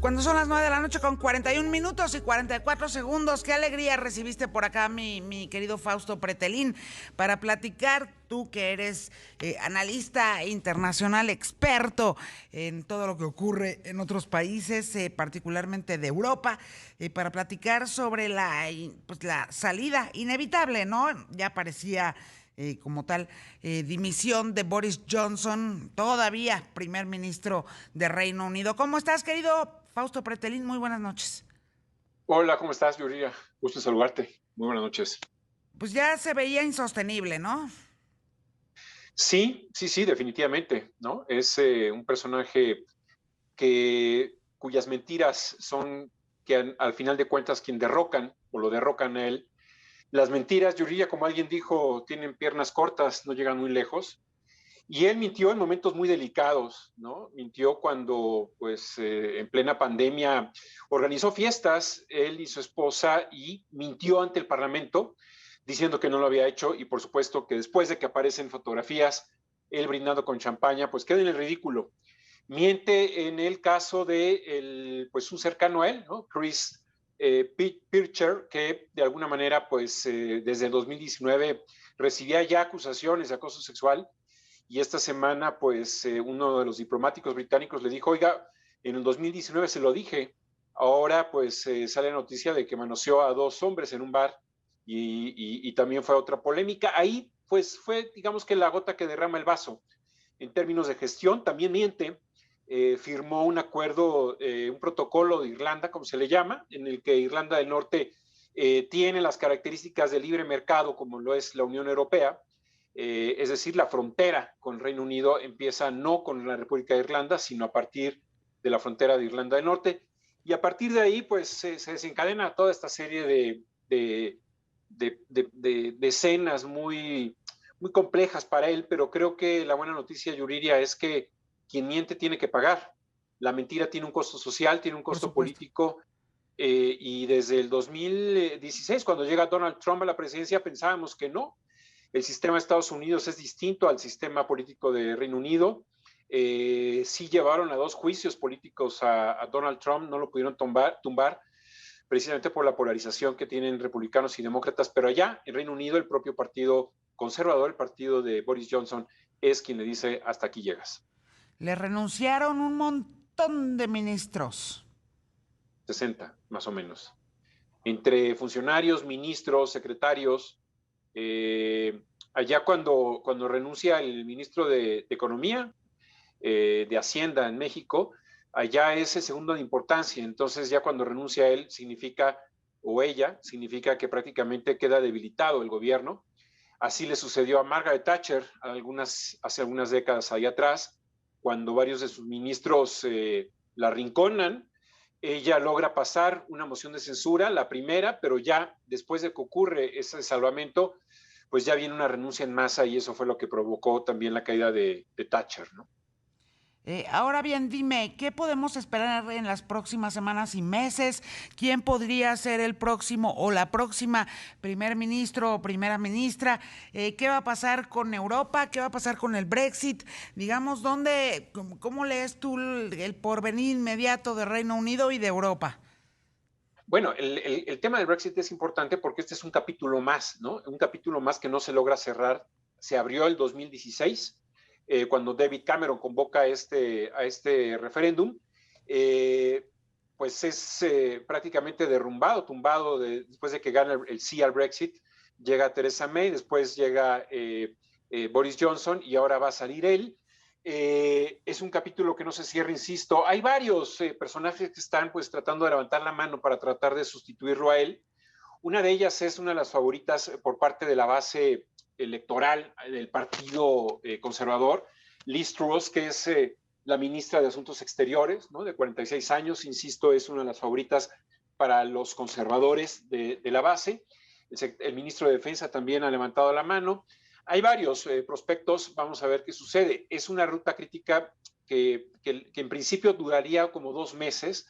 Cuando son las 9 de la noche con 41 minutos y 44 segundos, qué alegría recibiste por acá, mi querido Fausto Pretelín, para platicar, tú que eres analista internacional, experto en todo lo que ocurre en otros países, particularmente de Europa, para platicar sobre la salida inevitable, ¿no? Ya parecía como tal, dimisión de Boris Johnson, todavía primer ministro de Reino Unido. ¿Cómo estás, querido Fausto Pretelín? Muy buenas noches. Hola, ¿cómo estás, Yuriria? Gusto saludarte. Muy buenas noches. Pues ya se veía insostenible, ¿no? Sí, definitivamente, ¿no? Es un personaje cuyas mentiras son que al final de cuentas quien derrocan o lo derrocan a él. Las mentiras, Yuriria, como alguien dijo, tienen piernas cortas, no llegan muy lejos. Y él mintió en momentos muy delicados, ¿no? Mintió cuando, pues, en plena pandemia organizó fiestas, él y su esposa, y mintió ante el Parlamento diciendo que no lo había hecho y por supuesto que después de que aparecen fotografías, él brindando con champaña, pues queda en el ridículo. Miente en el caso de pues un cercano a él, ¿no? Chris Pircher, que de alguna manera, pues desde el 2019 recibía ya acusaciones de acoso sexual y esta semana, pues, uno de los diplomáticos británicos le dijo, oiga, en el 2019 se lo dije, ahora pues sale la noticia de que manoseó a dos hombres en un bar y también fue otra polémica. Ahí, pues, fue, digamos que la gota que derrama el vaso. En términos de gestión, también miente, firmó un acuerdo, un protocolo de Irlanda, como se le llama, en el que Irlanda del Norte tiene las características de libre mercado, como lo es la Unión Europea, es decir, la frontera con el Reino Unido empieza no con la República de Irlanda, sino a partir de la frontera de Irlanda del Norte. Y a partir de ahí, pues se desencadena toda esta serie de escenas muy complejas para él, pero creo que la buena noticia, Yuriria, es que quien miente tiene que pagar. La mentira tiene un costo social, tiene un Por costo supuesto. político, y desde el 2016, cuando llega Donald Trump a la presidencia, pensábamos que no, el sistema de Estados Unidos es distinto al sistema político de Reino Unido. Sí llevaron a dos juicios políticos a Donald Trump, no lo pudieron tumbar precisamente por la polarización que tienen republicanos y demócratas, pero allá en Reino Unido el propio partido conservador, el partido de Boris Johnson, es quien le dice hasta aquí llegas. Le renunciaron un montón de ministros. 60, más o menos. Entre funcionarios, ministros, secretarios. Allá cuando renuncia el ministro de Economía, de Hacienda en México, allá es el segundo de importancia. Entonces ya cuando renuncia él significa, o ella, significa que prácticamente queda debilitado el gobierno. Así le sucedió a Margaret Thatcher hace algunas décadas allá atrás, cuando varios de sus ministros la rinconan. Ella logra pasar una moción de censura, la primera, pero ya después de que ocurre ese salvamento, pues ya viene una renuncia en masa y eso fue lo que provocó también la caída de Thatcher, ¿no? Ahora bien, dime, ¿qué podemos esperar en las próximas semanas y meses? ¿Quién podría ser el próximo o la próxima primer ministro o primera ministra? ¿Qué va a pasar con Europa? ¿Qué va a pasar con el Brexit? Digamos, ¿cómo lees tú el porvenir inmediato de Reino Unido y de Europa? Bueno, el tema del Brexit es importante porque este es un capítulo más, ¿no? Un capítulo más que no se logra cerrar. Se abrió el 2016, cuando David Cameron convoca a este referéndum. eh, pues es prácticamente derrumbado, tumbado después de que gana el sí al Brexit. Llega Theresa May, después llega Boris Johnson y ahora va a salir él. Es un capítulo que no se cierra, insisto. Hay varios personajes que están pues tratando de levantar la mano para tratar de sustituirlo a él. Una de ellas es una de las favoritas por parte de la base electoral del Partido Conservador, Liz Truss, que es la ministra de Asuntos Exteriores, ¿no? De 46 años, insisto, es una de las favoritas para los conservadores de la base. El ministro de Defensa también ha levantado la mano. Hay varios prospectos, vamos a ver qué sucede. Es una ruta crítica que en principio duraría como 2 meses.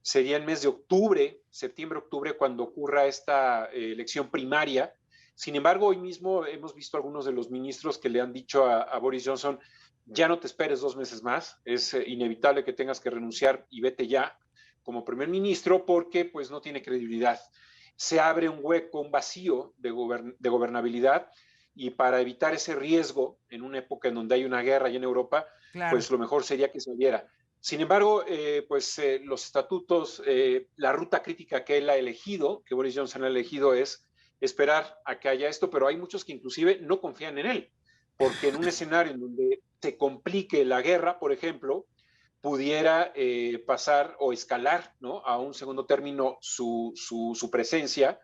Sería el mes de octubre, septiembre-octubre, cuando ocurra esta elección primaria. Sin embargo, hoy mismo hemos visto algunos de los ministros que le han dicho a Boris Johnson, ya no te esperes 2 meses más, es inevitable que tengas que renunciar y vete ya, como primer ministro porque pues no tiene credibilidad. Se abre un hueco, un vacío de gobernabilidad, y para evitar ese riesgo en una época en donde hay una guerra allá en Europa, Claro. pues lo mejor sería que se saliera. Sin embargo, los estatutos, la ruta crítica que él ha elegido, que Boris Johnson ha elegido, es esperar a que haya esto, pero hay muchos que inclusive no confían en él, porque en un escenario en donde se complique la guerra, por ejemplo, pudiera pasar o escalar, ¿no?, a un segundo término su presencia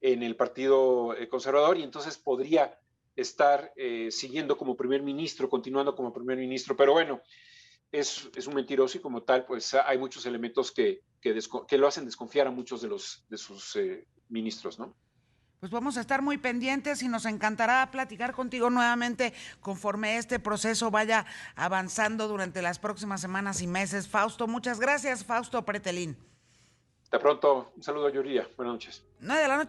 en el Partido Conservador, y entonces podría estar siguiendo como primer ministro, continuando como primer ministro. Pero bueno, es un mentiroso, y como tal, pues hay muchos elementos que lo hacen desconfiar a muchos de sus ministros, ¿no? Pues vamos a estar muy pendientes y nos encantará platicar contigo nuevamente conforme este proceso vaya avanzando durante las próximas semanas y meses. Fausto, muchas gracias, Fausto Pretelín. De pronto, un saludo a Yuridia. Buenas noches. 9 de la noche.